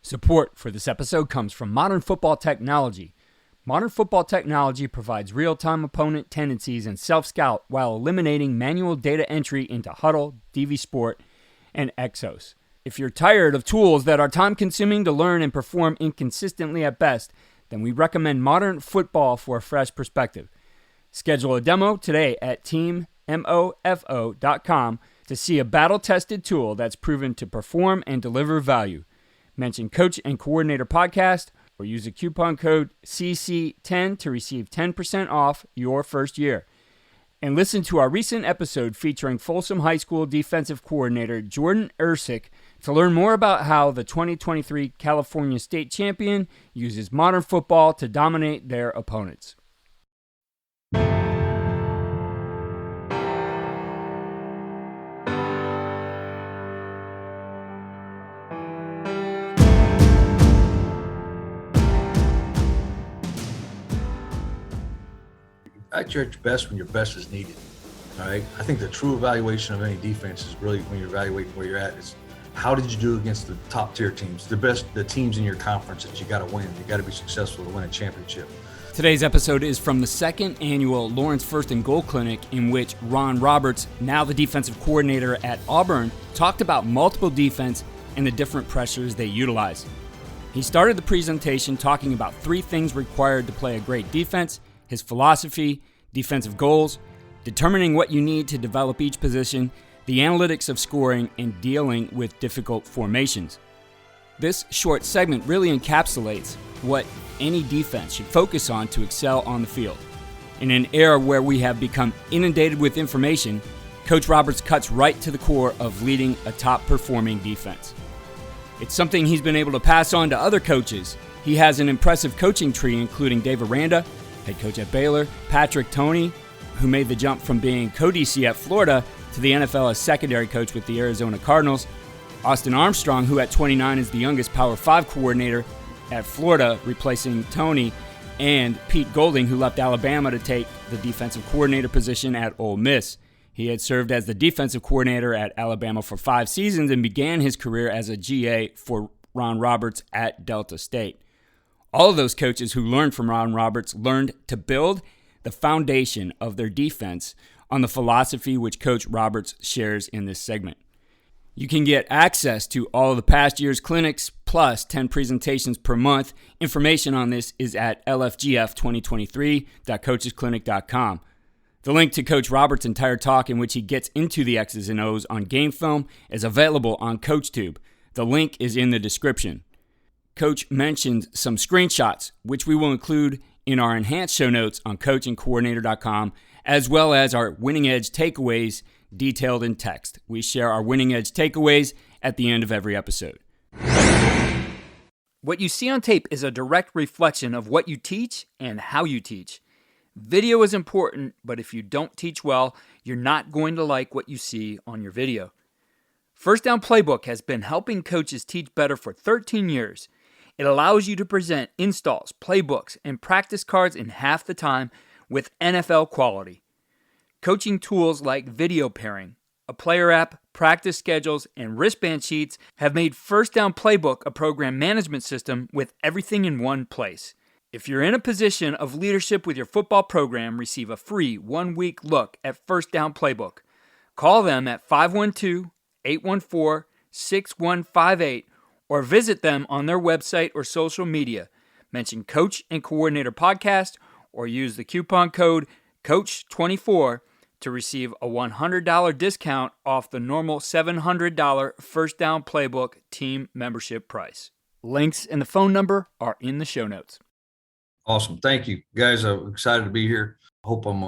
Support for this episode comes from Modern Football Technology. Modern Football Technology provides real-time opponent tendencies and self-scout while eliminating manual data entry into Huddle, DV Sport, and Exos. If you're tired of tools that are time-consuming to learn and perform inconsistently at best, then we recommend Modern Football for a fresh perspective. Schedule a demo today at teammofo.com to see a battle-tested tool that's proven to perform and deliver value. Mention Coach and Coordinator Podcast or use the coupon code CC10 to receive 10% off your first year. And listen to our recent episode featuring Folsom High School defensive coordinator Jordan Ersick to learn more about how the 2023 California State Champion uses modern football to dominate their opponents. At your best when your best is needed. All right. I think the true evaluation of any defense is really when you're evaluating where you're at is how did you do against the top tier teams, the teams in your conference that you got to win. You got to be successful to win a championship. Today's episode is from the second annual Lawrence First and Goal Clinic, in which Ron Roberts, now the defensive coordinator at Auburn, talked about multiple defense and the different pressures they utilize. He started the presentation talking about three things required to play a great defense: his philosophy, defensive goals, determining what you need to develop each position, the analytics of scoring, and dealing with difficult formations. This short segment really encapsulates what any defense should focus on to excel on the field. In an era where we have become inundated with information, Coach Roberts cuts right to the core of leading a top-performing defense. It's something he's been able to pass on to other coaches. He has an impressive coaching tree, including Dave Aranda, head coach at Baylor, Patrick Toney, who made the jump from being co-DC at Florida to the NFL as secondary coach with the Arizona Cardinals, Austin Armstrong, who at 29 is the youngest Power 5 coordinator at Florida, replacing Toney, and Pete Golding, who left Alabama to take the defensive coordinator position at Ole Miss. He had served as the defensive coordinator at Alabama for 5 seasons and began his career as a GA for Ron Roberts at Delta State. All of those coaches who learned from Ron Roberts learned to build the foundation of their defense on the philosophy which Coach Roberts shares in this segment. You can get access to all of the past year's clinics plus 10 presentations per month. Information on this is at lfgf2023.coachesclinic.com. The link to Coach Roberts' entire talk, in which he gets into the X's and O's on game film, is available on CoachTube. The link is in the description. Coach mentioned some screenshots, which we will include in our enhanced show notes on coachandcoordinator.com, as well as our Winning Edge takeaways detailed in text. We share our Winning Edge takeaways at the end of every episode. What you see on tape is a direct reflection of what you teach and how you teach. Video is important, but if you don't teach well, you're not going to like what you see on your video. First Down Playbook has been helping coaches teach better for 13 years. It allows you to present installs, playbooks, and practice cards in half the time with NFL quality. Coaching tools like video pairing, a player app, practice schedules, and wristband sheets have made First Down Playbook a program management system with everything in one place. If you're in a position of leadership with your football program, receive a free 1-week look at First Down Playbook. Call them at 512-814-6158 or visit them on their website or social media. Mention Coach and Coordinator Podcast or use the coupon code COACH24 to receive a $100 discount off the normal $700 First Down Playbook team membership price. Links and the phone number are in the show notes. Awesome. Thank you, guys. I'm excited to be here. Hope I'm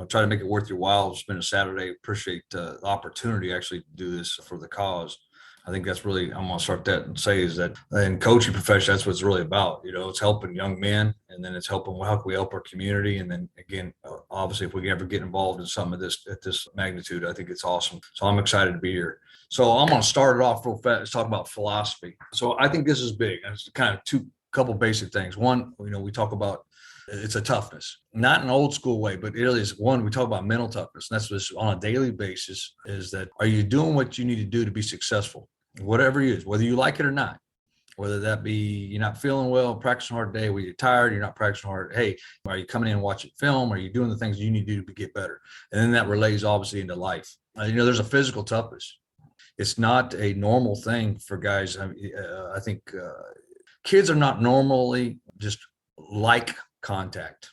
trying to make it worth your while. It's been a Saturday. Appreciate the opportunity actually to do this for the cause. I think that's really, I'm going to start that and say is that in coaching profession, that's what it's really about. You know, it's helping young men, and then it's helping, how can we help our community? And then again, obviously, if we ever get involved in some of this at this magnitude, I think it's awesome. So I'm excited to be here. So I'm going to start it off real fast, talk about philosophy. So I think this is big. It's kind of couple basic things. One, you know, we talk about it's a toughness, not in an old school way, but it is one, we talk about mental toughness. And that's what's on a daily basis is that, are you doing what you need to do to be successful? Whatever it is, whether you like it or not. whether that be you're not feeling well, practicing hard day, where you're tired, you're not practicing hard. Hey, are you coming in and watching film? Are you doing the things you need to do to get better? And then that relays obviously into life. There's a physical toughness. It's not a normal thing for guys. I think kids are not normally just like contact.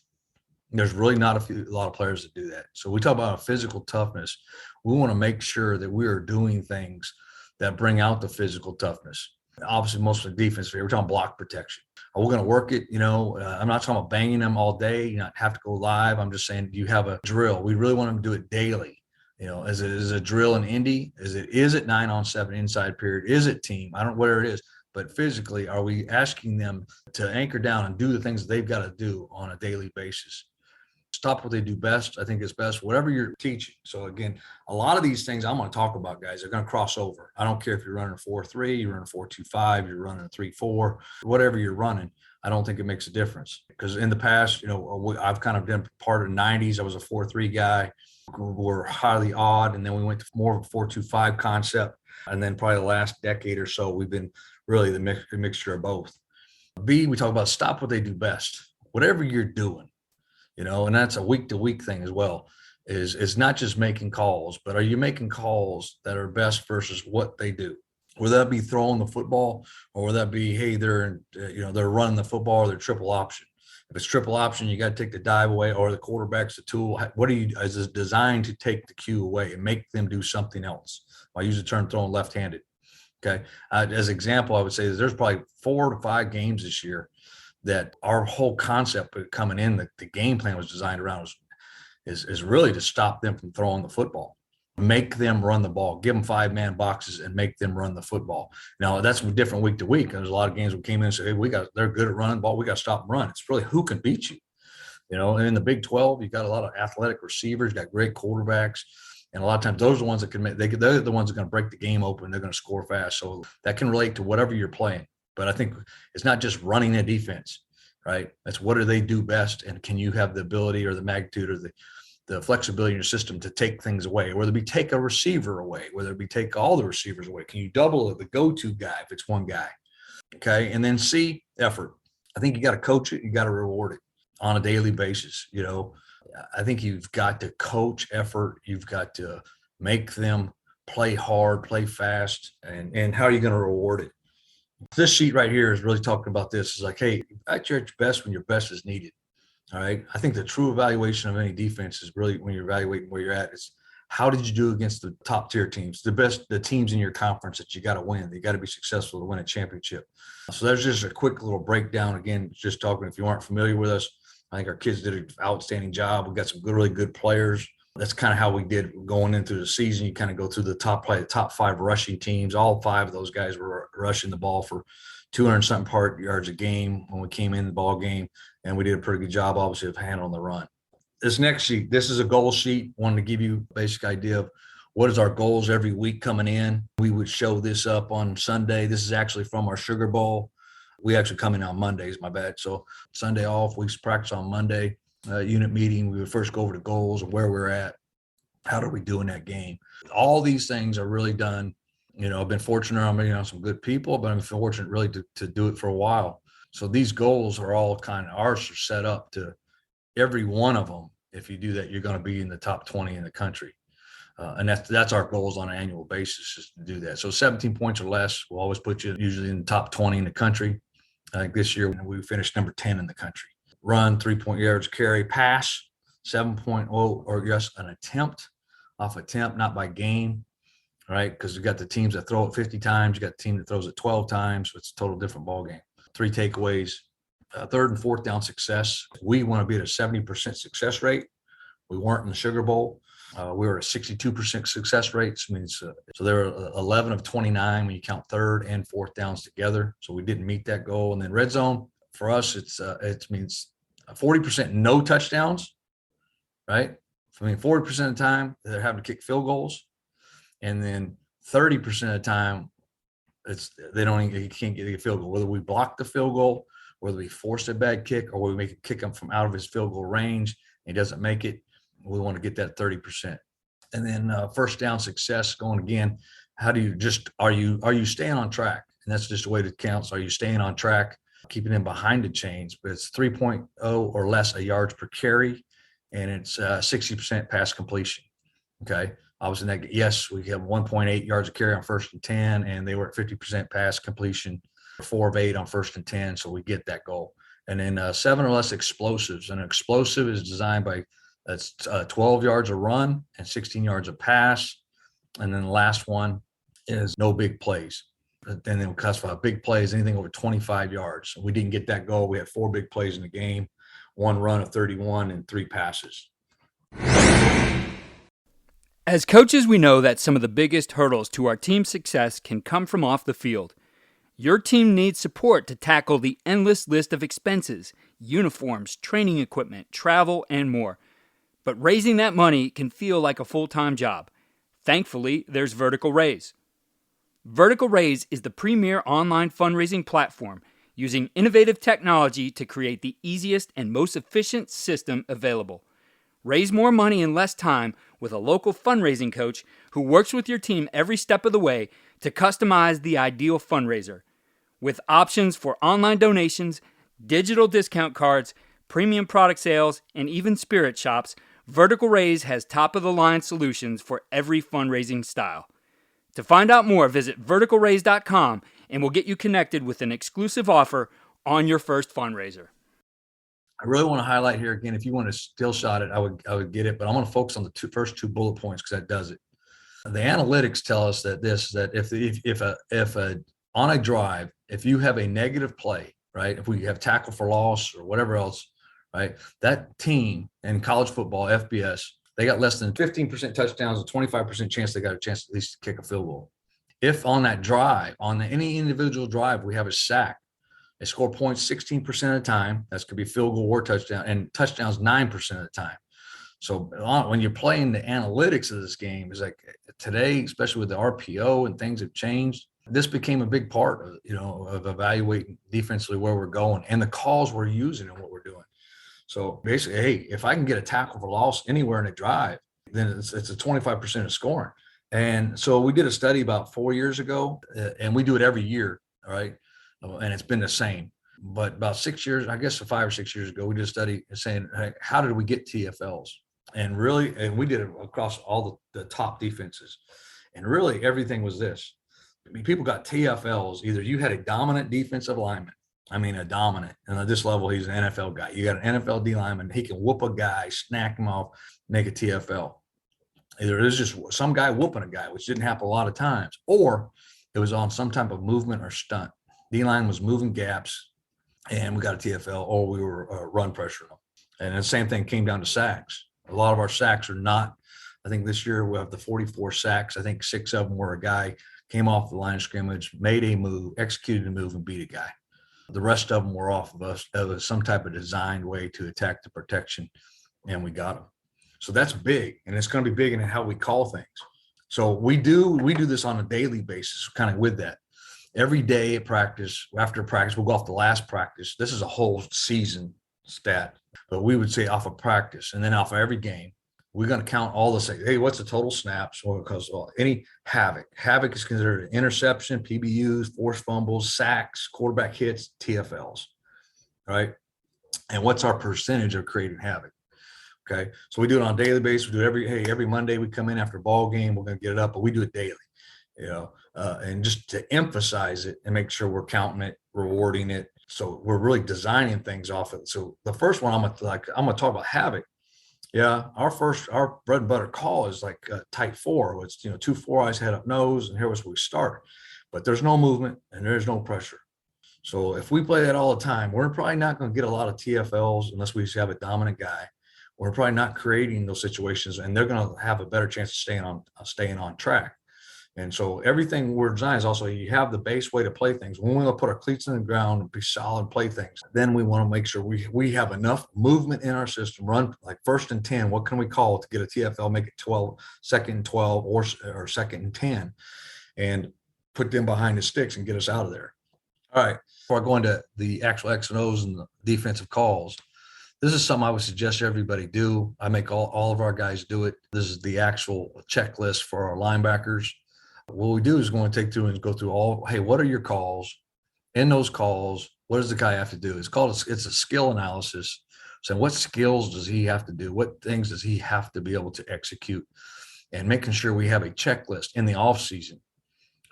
There's really not a lot of players that do that. So we talk about a physical toughness. We want to make sure that we are doing things that bring out the physical toughness. Obviously, most of the defense, we're talking block protection. We're going to work it. I'm not talking about banging them all day. You not have to go live. I'm just saying you have a drill. We really want them to do it daily. Is it a drill in Indy? Is it 9-on-7 inside period? Is it team? I don't know where it is. But physically, are we asking them to anchor down and do the things they've got to do on a daily basis? Stop what they do best. I think it's best, whatever you're teaching. So again, a lot of these things I'm going to talk about, guys, are going to cross over. I don't care if you're running a 4-3, you're running a 4-2-5, you're running a 3-4, whatever you're running. I don't think it makes a difference, because in the past, I've kind of been part of the 90s. I was a 4-3 guy. We were highly odd. And then we went to more of a 4-2-5 concept. And then probably the last decade or so, we've been really the mixture of both. B, we talk about stop what they do best. Whatever you're doing, and that's a week-to-week thing as well, is not just making calls, but are you making calls that are best versus what they do? Whether that be throwing the football, or whether that be, hey, they're running the football, or they're triple option. If it's triple option, you got to take the dive away, or the quarterback's the tool. Is it designed to take the cue away and make them do something else? I use the term throwing left-handed. Okay. As an example, I would say there's probably 4 to 5 games this year that our whole concept coming in, the game plan was designed around is really to stop them from throwing the football, make them run the ball, give them 5-man boxes and make them run the football. Now that's different week to week. There's a lot of games we came in and said, hey, they're good at running the ball. We got to stop and run. It's really who can beat you, and in the Big 12, you got a lot of athletic receivers, got great quarterbacks. And a lot of times those are the ones that they're the ones that are going to break the game open. They're going to score fast. So that can relate to whatever you're playing. But I think it's not just running a defense, right? That's what do they do best. And can you have the ability or the magnitude or the flexibility in your system to take things away, whether it be take a receiver away, whether it be take all the receivers away. Can you double the go-to guy if it's one guy? Okay. And then C, effort. I think you got to coach it. You got to reward it on a daily basis. I think you've got to coach effort. You've got to make them play hard, play fast, and how are you going to reward it? This sheet right here is really talking about this. It's like, hey, at your best when your best is needed. All right. I think the true evaluation of any defense is really when you're evaluating where you're at is how did you do against the top tier teams, the teams in your conference that you got to win. You got to be successful to win a championship. So there's just a quick little breakdown. Again, just talking, if you aren't familiar with us, I think our kids did an outstanding job. We got some really good players. That's kind of how we did going into the season. You kind of go through the top 5 rushing teams. All 5 of those guys were rushing the ball for 200-something yards a game when we came in the ball game, and we did a pretty good job, obviously, of handling the run. This next sheet, this is a goal sheet. Wanted to give you a basic idea of what is our goals every week coming in. We would show this up on Sunday. This is actually from our Sugar Bowl. We actually come in on Mondays, my bad. So Sunday off, we practice on Monday. Unit meeting, we would first go over the goals and where we're at. How do we do in that game? All these things are really done. I've been fortunate on some good people, but I'm fortunate really to do it for a while. So these goals are all ours are set up to every one of them. If you do that, you're going to be in the top 20 in the country. And that's our goals on an annual basis, is to do that. So 17 points or less will always put you usually in the top 20 in the country. I think this year we finished number 10 in the country. Run, 3 yards carry, pass, 7.0, or just an attempt off attempt, not by game, right? Because you got the teams that throw it 50 times. You got the team that throws it 12 times. So it's a total different ball game. 3 takeaways, 3rd and 4th down success. We want to be at a 70% success rate. We weren't in the Sugar Bowl. We were at a 62% success rate. So there were 11 of 29 when you count 3rd and 4th downs together. So we didn't meet that goal. And then red zone, for us, it means 40% no touchdowns, right? 40% of the time they're having to kick field goals. And then 30% of the time you can't get a field goal. Whether we block the field goal, whether we force a bad kick, or we make a kick him from out of his field goal range, and he doesn't make it, we want to get that 30%. And then 1st down success, going again, how do you are you staying on track? And that's just a way to count. So are you staying on track, keeping them behind the chains? But it's 3.0 or less a yards per carry, and it's 60% pass completion. Okay. Obviously, yes, we have 1.8 yards a carry on 1st and 10, and they were at 50% pass completion, 4 of 8 on 1st and 10. So we get that goal. And then 7 or less explosives. And an explosive is designed by that's 12 yards a run and 16 yards a pass. And then the last one is no big plays. Then they'll classify big plays, anything over 25 yards. We didn't get that goal. We had 4 big plays in the game, 1 run of 31 and 3 passes. As coaches, we know that some of the biggest hurdles to our team's success can come from off the field. Your team needs support to tackle the endless list of expenses, uniforms, training equipment, travel, and more. But raising that money can feel like a full-time job. Thankfully, there's Vertical Raise. Vertical Raise is the premier online fundraising platform using innovative technology to create the easiest and most efficient system available. Raise more money in less time with a local fundraising coach who works with your team every step of the way to customize the ideal fundraiser. With options for online donations, digital discount cards, premium product sales, and even spirit shops, Vertical Raise has top-of-the-line solutions for every fundraising style. To find out more, visit verticalraise.com and we'll get you connected with an exclusive offer on your first fundraiser. I really want to highlight here again, if you want to still shot it, I would get it, but I'm going to focus on the first 2 bullet points because that does it. The analytics tell us that if on a drive, if you have a negative play, right, if we have tackle for loss or whatever else, right, that team in college football, FBS, they got less than 15% touchdowns, a 25% chance they got a chance at least to kick a field goal. If on that drive, on any individual drive, we have a sack, they score points 16% of the time. That's could be field goal or touchdown, and touchdowns 9% of the time. So when you're playing the analytics of this game, is like today, especially with the RPO and things have changed, this became a big part of, of evaluating defensively where we're going and the calls we're using and what we're doing. So basically, hey, if I can get a tackle for loss anywhere in a drive, then it's a 25% of scoring. And so we did a study about 4 years ago, and we do it every year, all right? And it's been the same. But about 6 years, I guess 5 or 6 years ago, we did a study saying, hey, how did we get TFLs? And we did it across all the top defenses. And really everything was this. I mean, people got TFLs. Either you had a dominant defensive lineman. I mean, a dominant. And at this level, he's an NFL guy. You got an NFL D lineman. He can whoop a guy, snack him off, make a TFL. Either it's just some guy whooping a guy, which didn't happen a lot of times, or it was on some type of movement or stunt. D-line was moving gaps, and we got a TFL, or we were run pressuring them. And the same thing came down to sacks. A lot of our sacks are not. I think this year we have the 44 sacks. I think 6 of them were a guy came off the line of scrimmage, made a move, executed a move, and beat a guy. The rest of them were off of us. It was some type of designed way to attack the protection, and we got them. So that's big, and it's going to be big in how we call things. So we do this on a daily basis, kind of with that. Every day at practice, after practice, we'll go off the last practice. This is a whole season stat, but we would say off of practice, and then off of every game, we're going to count all the say, hey, what's the total snaps? Well, because any havoc is considered an interception, PBUs, forced fumbles, sacks, quarterback hits, TFLs, right? And what's our percentage of creating havoc? Okay, so we do it on a daily basis. We do every Monday we come in after a ball game, we're going to get it up, but we do it daily, and just to emphasize it and make sure we're counting it, rewarding it. So we're really designing things off it. So the first one I'm gonna talk about havoc. Yeah, our bread and butter call is like type 4. It's 2 4 eyes, head up, nose, and here was where we start. But there's no movement and there's no pressure. So if we play that all the time, we're probably not going to get a lot of TFLs unless we have a dominant guy. We're probably not creating those situations, and they're going to have a better chance of staying on track. And so everything we're designing is also you have the base way to play things. When we want to put our cleats in the ground and be solid and play things, then we want to make sure we have enough movement in our system. Run like 1st and 10. What can we call to get a TFL? Make it 12, 2nd and 12, or 2nd and 10, and put them behind the sticks and get us out of there. All right. Before I go into the actual X and O's and the defensive calls, this is something I would suggest everybody do. I make all of our guys do it. This is the actual checklist for our linebackers. What we do is going to take through and go through all, hey, what are your calls? In those calls, what does the guy have to do? It's a skill analysis. So what skills does he have to do? What things does he have to be able to execute? And making sure we have a checklist in the off season,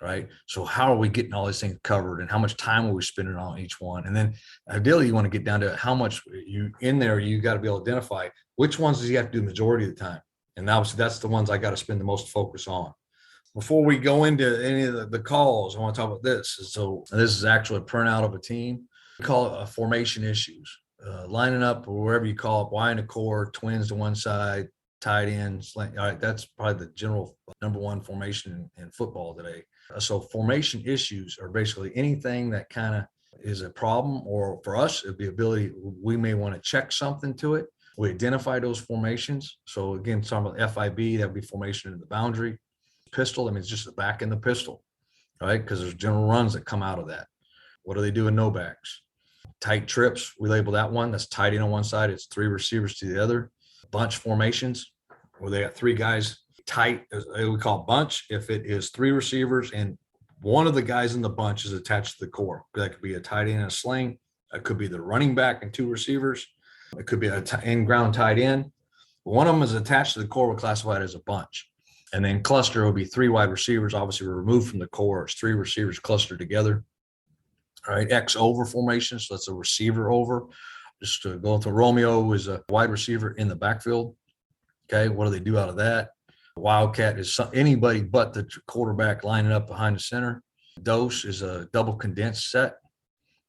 right? So how are we getting all these things covered, and how much time are we spending on each one? And then ideally you want to get down to how much you got to be able to identify which ones does he have to do the majority of the time. And obviously that's the ones I got to spend the most focus on. Before we go into any of the calls, I want to talk about this. So this is actually a printout of a team. We call it formation issues. Lining up, or wherever you call it, Y in the core, twins to one side, tight ends. All right, that's probably the general number one formation in football today. So formation issues are basically anything that kind of is a problem, or for us, it'd be ability, we may want to check something to it. We identify those formations. So again, talking about FIB, that would be formation in the boundary. Pistol, I mean, it's just the back in the pistol, right? Because there's general runs that come out of that. What do they do in no backs? Tight trips, we label that one. That's tight end on one side. It's three receivers to the other. Bunch formations, where they got three guys tight, we call bunch. If it is three receivers and one of the guys in the bunch is attached to the core, that could be a tight end and a sling. It could be the running back and two receivers. It could be an in-ground tight end. One of them is attached to the core, we're classified as a bunch. And then cluster will be three wide receivers, obviously removed from the core. It's three receivers clustered together. All right, X over formation, so that's a receiver over. Just to go into Romeo is a wide receiver in the backfield. Okay, what do they do out of that? Wildcat is anybody but the quarterback lining up behind the center. Dose is a double condensed set.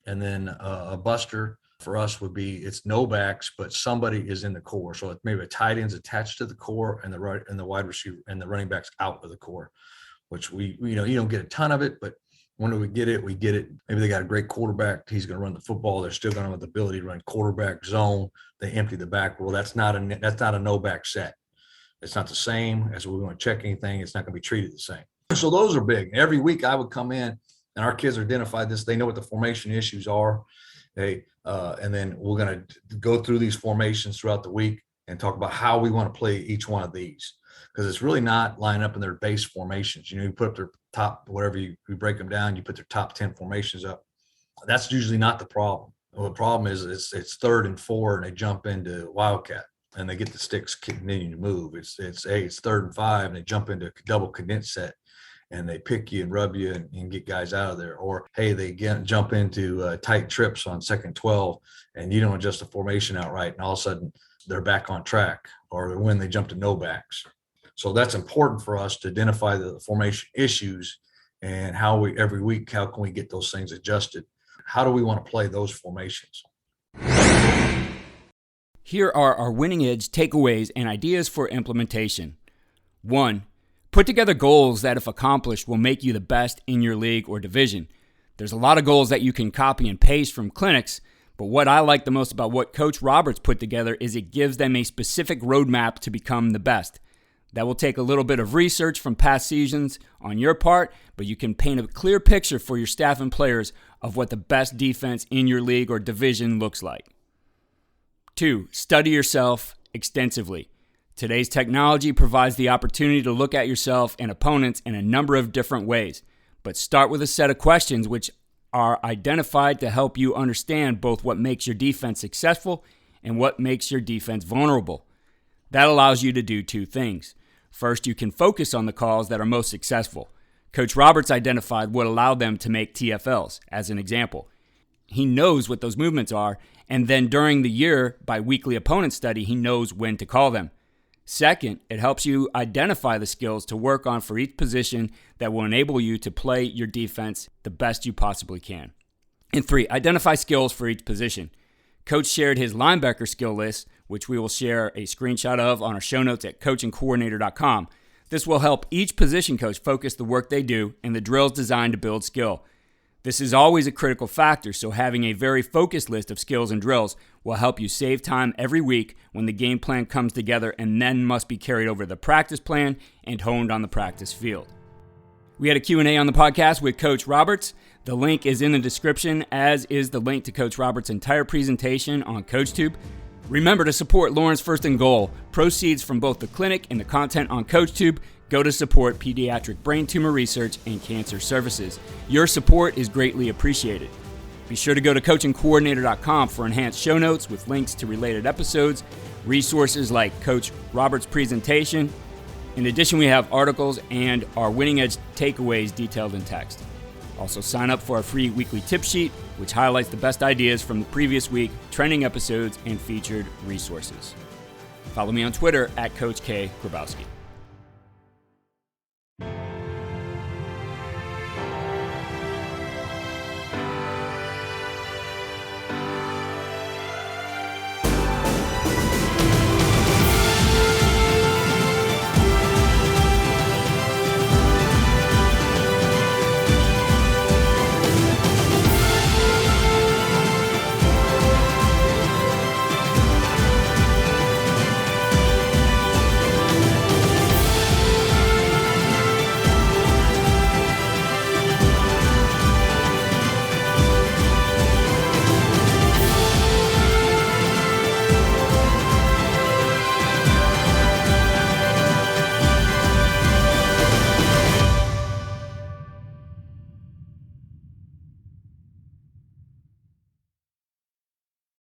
And then a buster for us would be, it's no backs, but somebody is in the core. So it maybe a tight end's attached to the core, and the wide receiver and the running backs out of the core, which you don't get a ton of it, but when do we get it? We get it. Maybe they got a great quarterback. He's going to run the football. They're still going to have the ability to run quarterback zone. They empty the back. Well, that's not a no back set. It's not the same as we want to check anything. It's not going to be treated the same. So those are big. Every week I would come in and our kids are identified this. They know what the formation issues are. And then we're going to go through these formations throughout the week and talk about how we want to play each one of these. Because it's really not lining up in their base formations. You put up their top, whatever you break them down, you put their top 10 formations up. That's usually not the problem. Well, the problem is it's 3rd and 4 and they jump into Wildcat and they get the sticks continuing to move. It's 3rd and 5 and they jump into double condensed set and they pick you and rub you and get guys out of there. Or, hey, they jump into tight trips on 2nd 12 and you don't adjust the formation outright and all of a sudden they're back on track. Or when they jump to no backs. So that's important for us to identify the formation issues and every week, how can we get those things adjusted? How do we want to play those formations? Here are our winning edge takeaways and ideas for implementation. 1. Put together goals that, if accomplished, will make you the best in your league or division. There's a lot of goals that you can copy and paste from clinics, but what I like the most about what Coach Roberts put together is it gives them a specific roadmap to become the best. That will take a little bit of research from past seasons on your part, but you can paint a clear picture for your staff and players of what the best defense in your league or division looks like. 2. Study yourself extensively. Today's technology provides the opportunity to look at yourself and opponents in a number of different ways, but start with a set of questions which are identified to help you understand both what makes your defense successful and what makes your defense vulnerable. That allows you to do 2 things. First, you can focus on the calls that are most successful. Coach Roberts identified what allowed them to make TFLs, as an example. He knows what those movements are, and then during the year, by weekly opponent study, he knows when to call them. Second, it helps you identify the skills to work on for each position that will enable you to play your defense the best you possibly can. And 3, identify skills for each position. Coach shared his linebacker skill list, which we will share a screenshot of on our show notes at coachingcoordinator.com. This will help each position coach focus the work they do and the drills designed to build skill. This is always a critical factor, so having a very focused list of skills and drills will help you save time every week when the game plan comes together and then must be carried over to the practice plan and honed on the practice field. We had a Q&A on the podcast with Coach Roberts. The link is in the description, as is the link to Coach Roberts' entire presentation on CoachTube. Remember to support Lawrence First and Goal. Proceeds from both the clinic and the content on CoachTube go to support pediatric brain tumor research and cancer services. Your support is greatly appreciated. Be sure to go to coachingcoordinator.com for enhanced show notes with links to related episodes, resources like Coach Roberts' presentation. In addition, we have articles and our winning edge takeaways detailed in text. Also, sign up for our free weekly tip sheet, which highlights the best ideas from the previous week, trending episodes, and featured resources. Follow me on Twitter at Coach K. Grabowski.